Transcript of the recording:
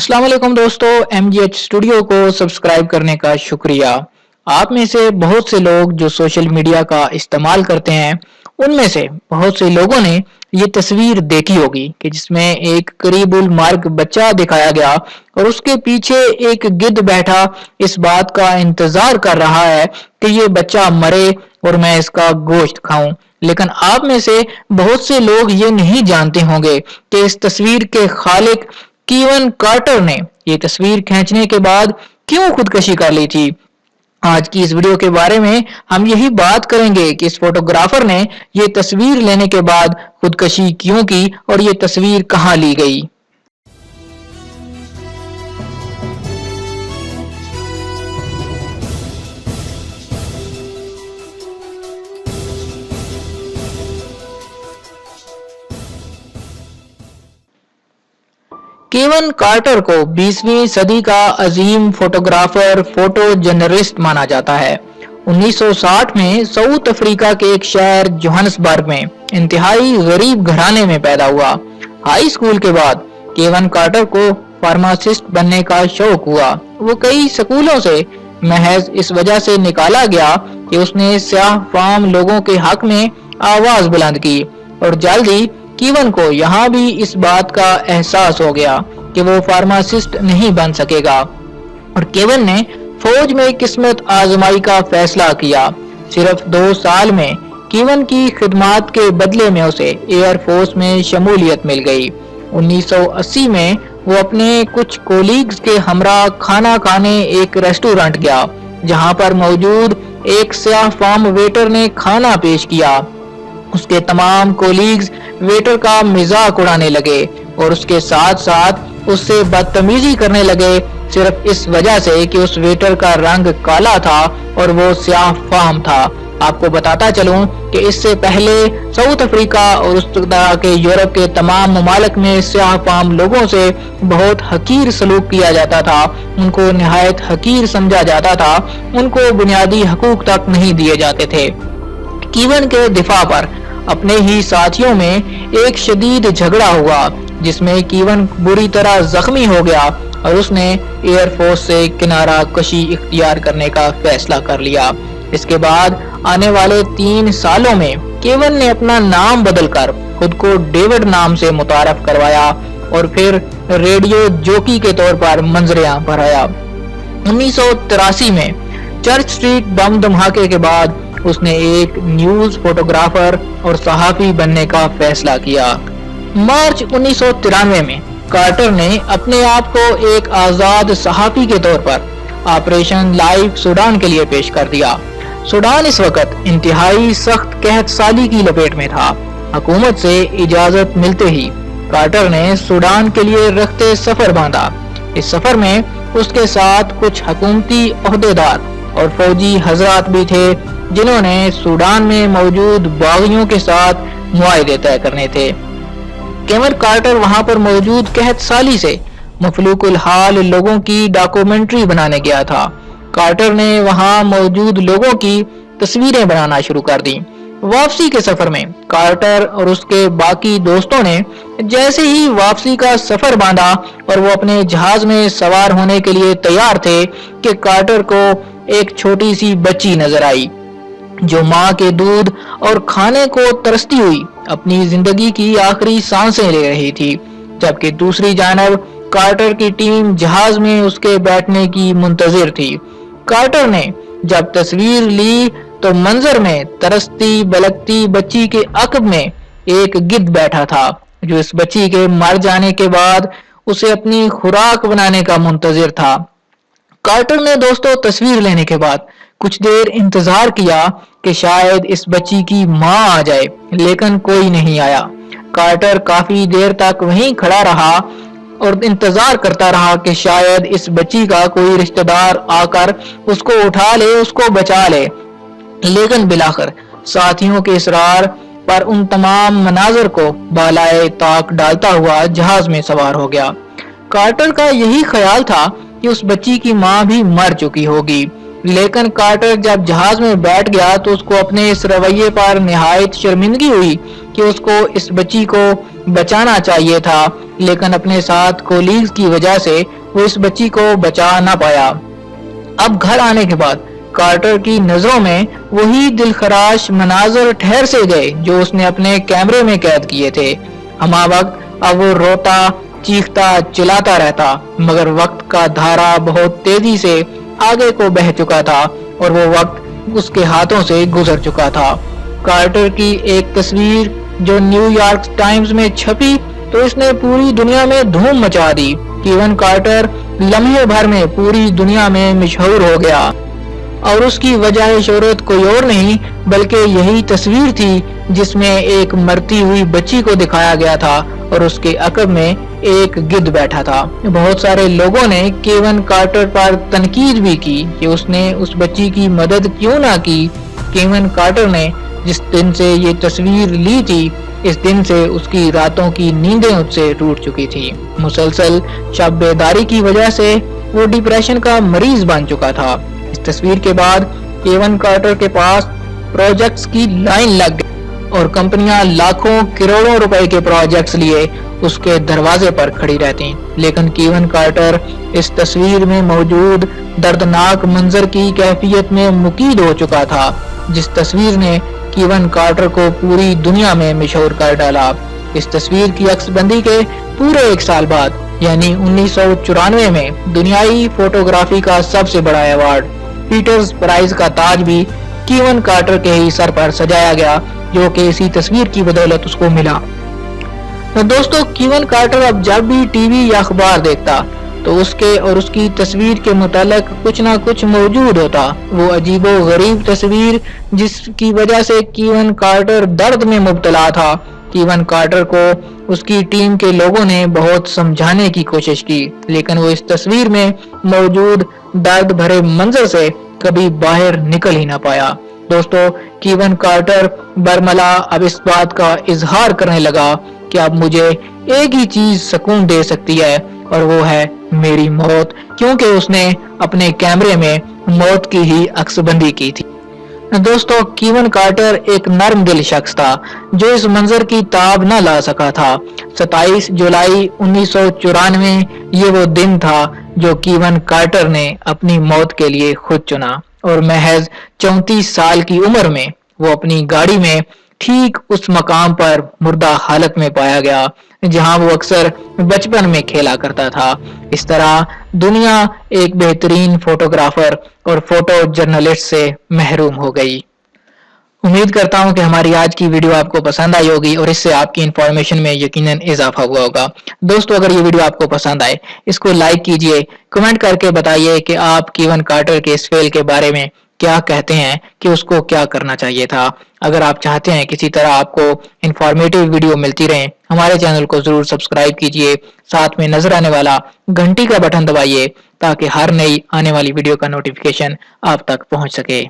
अस्सलाम वालेकुम दोस्तों, MGH स्टूडियो को सब्सक्राइब करने का शुक्रिया। आप में से बहुत से लोग जो सोशल मीडिया का इस्तेमाल करते हैं, उनमें से बहुत से लोगों ने ये तस्वीर देखी होगी कि जिसमें एक करीबुल मर्ग बच्चा दिखाया गया और उसके पीछे एक गिद्ध बैठा इस बात का इंतजार कर रहा है कि ये बच्चा मरे और मैं इसका गोश्त खाऊं। लेकिन आप में से बहुत से लोग ये नहीं जानते होंगे कि इस तस्वीर के खालिक कीवन कार्टर ने ये तस्वीर खींचने के बाद क्यों खुदकशी कर ली थी। आज की इस वीडियो के बारे में हम यही बात करेंगे कि इस फोटोग्राफर ने ये तस्वीर लेने के बाद खुदकशी क्यों की और ये तस्वीर कहां ली गई। केवन कार्टर को 20वीं सदी का अजीम फोटोग्राफर, फोटो जर्नलिस्ट माना जाता है। 1960 में साउथ अफ्रीका के एक शहर जोहान्सबर्ग में इंतहाई गरीब घराने में पैदा हुआ। हाई स्कूल के बाद केवन कार्टर को फार्मासिस्ट बनने का शौक हुआ। वो कई स्कूलों से महज इस वजह से निकाला गया कि उसने स्याह फाम लोगों के हक में आवाज बुलंद की और जल्दी कीवन को यहाँ भी इस बात का एहसास हो गया कि वो फार्मासिस्ट नहीं बन सकेगा और केवन ने फौज में किस्मत आजमाई का फैसला किया। सिर्फ 2 साल में कीवन की खिदमत के बदले में उसे एयर फोर्स में शमूलियत मिल गई। 1980 में वो अपने कुछ कोलीग्स के हमरा खाना खाने एक रेस्टोरेंट गया, जहाँ पर मौजूद एक स्याह फार्म वेटर ने खाना पेश किया। उसके तमाम कोलीग्स वेटर का मजाक उड़ाने लगे और उसके साथ साथ उससे बदतमीजी करने लगे, सिर्फ इस वजह से कि उस वेटर का रंग काला था और वो स्याह फाम था। आपको बताता चलूं कि इससे पहले साउथ अफ्रीका और उस तरह के यूरोप के तमाम ममालिक में स्याह फाम लोगों से बहुत हकीर सलूक किया जाता था, उनको निहायत हकीर समझा जाता था, उनको बुनियादी हकूक तक नहीं दिए जाते थे। कीवन के दिफा पर अपने ही साथियों में एक शदीद झगड़ा हुआ जिसमें कीवन बुरी तरह जख्मी हो गया और उसने एयरफोर्स से किनारा कशी इख्तियार करने का फैसला कर लिया। इसके बाद आने वाले 3 सालों में कीवन ने अपना नाम बदलकर खुद को डेविड नाम से मुतारफ करवाया और फिर रेडियो जोकी के तौर पर मंजरियां पर आया। 1983 में चर्च स्ट्रीट बम धमाके के बाद उसने एक न्यूज फोटोग्राफर और सहाफी बनने का फैसला किया। मार्च 1993 में कार्टर ने अपने आप को एक आजाद सहाफी के तौर पर ऑपरेशन लाइव सूडान के लिए पेश कर दिया। सूडान इस वक्त इंतहाई सख्त कहत साली की लपेट में था। हुकूमत से इजाजत मिलते ही कार्टर ने सूडान के लिए रखते सफर बांधा। इस सफर में उसके साथ कुछ हुकूमती ओहदेदार और फौजी हजरात भी थे जिन्होंने सूडान में मौजूद बागियों के साथ मुआहदे तय करने थे। केवन कार्टर वहां पर मौजूद कहत साली से मफलूकुल हाल लोगों की डॉक्यूमेंट्री बनाने गया था। कार्टर ने वहां मौजूद लोगों की तस्वीरें बनाना शुरू कर दी। वापसी के सफर में कार्टर और उसके बाकी दोस्तों ने जैसे ही वापसी का सफर बांधा और वो अपने जहाज में सवार होने के लिए तैयार थे कि कार्टर को एक छोटी सी बच्ची नजर आई जो माँ के दूध और खाने को तरसती हुई अपनी जिंदगी की आखिरी सांसें ले रही थी, जबकि दूसरी जानब कार्टर की टीम जहाज में उसके बैठने की मुंतजिर थी। कार्टर ने जब तस्वीर ली तो मंजर में तरसती बलकती बच्ची के अकब में एक गिद्ध बैठा था जो इस बच्ची के मर जाने के बाद उसे अपनी खुराक बनाने का मुंतजिर था। कार्टर ने दोस्तों तस्वीर लेने के बाद कुछ देर इंतजार किया कि शायद इस बच्ची की माँ आ जाए, लेकिन कोई नहीं आया। कार्टर काफी देर तक वहीं खड़ा रहा और इंतजार करता रहा कि शायद इस बच्ची का कोई रिश्तेदार आकर उसको उठा ले, उसको बचा ले, लेकिन बिलाखिर साथियों के इसरार पर उन तमाम मनाजर को बालाए ताक डालता हुआ जहाज में सवार हो गया। कार्टर का यही ख्याल था कि उस बच्ची की माँ भी मर चुकी होगी, लेकिन कार्टर जब जहाज में बैठ गया तो उसको अपने इस रवैये पर निहायत शर्मिंदगी हुई कि उसको इस बच्ची को बचाना चाहिए था, लेकिन अपने साथ कोलीग्स की वजह से वो इस बच्ची को बचा ना पाया। अब घर आने के बाद कार्टर की नजरों में वही दिलखराश मनाजर ठहर से गए जो उसने अपने कैमरे में कैद किए थे। हमा वक्त अब वो रोता, चीखता, चिल्लाता रहता, मगर वक्त का धारा बहुत तेजी से आगे को बह चुका था और वो वक्त उसके हाथों से गुजर चुका था। कार्टर की एक तस्वीर जो न्यूयॉर्क टाइम्स में छपी तो इसने पूरी दुनिया में धूम मचा दी। कीवन कार्टर लम्हे भर में पूरी दुनिया में मशहूर हो गया और उसकी वजह शोहरत कोई और नहीं बल्कि यही तस्वीर थी जिसमें एक मरती हुई बच्ची को दिखाया गया था और उसके अकब में एक गिद्ध बैठा था। बहुत सारे लोगों ने कीवन कार्टर पर तनकीद भी की कि उसने उस बच्ची की मदद क्यों ना की। कीवन कार्टर ने जिस दिन से ये तस्वीर ली थी, इस दिन से उसकी रातों की नींदें उससे टूट चुकी थी। मुसलसल शब बेदारी की वजह से वो डिप्रेशन का मरीज बन चुका था। इस तस्वीर के बाद कीवन कार्टर के पास प्रोजेक्ट्स की लाइन लग गई और कंपनियां लाखों करोड़ों रुपए के प्रोजेक्ट्स लिए उसके दरवाजे पर खड़ी रहती। लेकिन कीवन कार्टर इस तस्वीर में मौजूद दर्दनाक मंजर की कैफियत में मुकीद हो चुका था, जिस तस्वीर ने कीवन कार्टर को पूरी दुनिया में मशहूर कर डाला। इस तस्वीर की अक्सबंदी के पूरे 1 साल बाद यानी 1994 में दुनियाई फोटोग्राफी का सबसे बड़ा अवार्ड पीटर्स प्राइज का ताज भी कीवन कार्टर के ही सर पर सजाया गया, जो कि इसी तस्वीर की बदौलत उसको मिला। तो दोस्तों, कीवन कार्टर अब जब भी टीवी या अखबार देखता तो उसके और उसकी तस्वीर के मुतालिक कुछ ना कुछ मौजूद होता। वो अजीबो गरीब तस्वीर जिसकी वजह से कीवन कार्टर दर्द में मुब्तला था। कीवन कार्टर को उसकी टीम के लोगों ने बहुत समझाने की कोशिश की, लेकिन वो इस तस्वीर में मौजूद दर्द भरे मंजर से कभी बाहर निकल ही ना पाया। दोस्तों, कीवन कार्टर बरमला अब इस बात का इजहार करने लगा कि अब मुझे एक ही चीज सुकून दे सकती है और वो है मेरी मौत, क्योंकि उसने अपने कैमरे में मौत की ही अक्सबंदी की थी। दोस्तों, कीवन कार्टर एक नर्म दिल शख्स था जो इस मंजर की ताब न ला सका था। 27 जुलाई 1994 ये वो दिन था जो कीवन कार्टर ने अपनी मौत के लिए खुद चुना और महज 34 साल की उम्र में वो अपनी गाड़ी में ठीक उस मकाम पर मुर्दा हालत में पाया गया जहां वो अक्सर बचपन में खेला करता था। इस तरह दुनिया एक बेहतरीन फोटोग्राफर और फोटो जर्नलिस्ट से महरूम हो गई। उम्मीद करता हूं कि हमारी आज की वीडियो आपको पसंद आई होगी और इससे आपकी इंफॉर्मेशन में यकीनन इजाफा हुआ होगा। दोस्तों, अगर ये वीडियो आपको पसंद आए, इसको लाइक कीजिए, कमेंट करके बताइए कि आप कीवन कार्टर के इस फेल के बारे में क्या कहते हैं कि उसको क्या करना चाहिए था। अगर आप चाहते हैं किसी तरह आपको इंफॉर्मेटिव वीडियो मिलती रहे, हमारे चैनल को जरूर सब्सक्राइब कीजिए, साथ में नजर आने वाला घंटी का बटन दबाइए ताकि हर नई आने वाली वीडियो का नोटिफिकेशन आप तक पहुंच सके।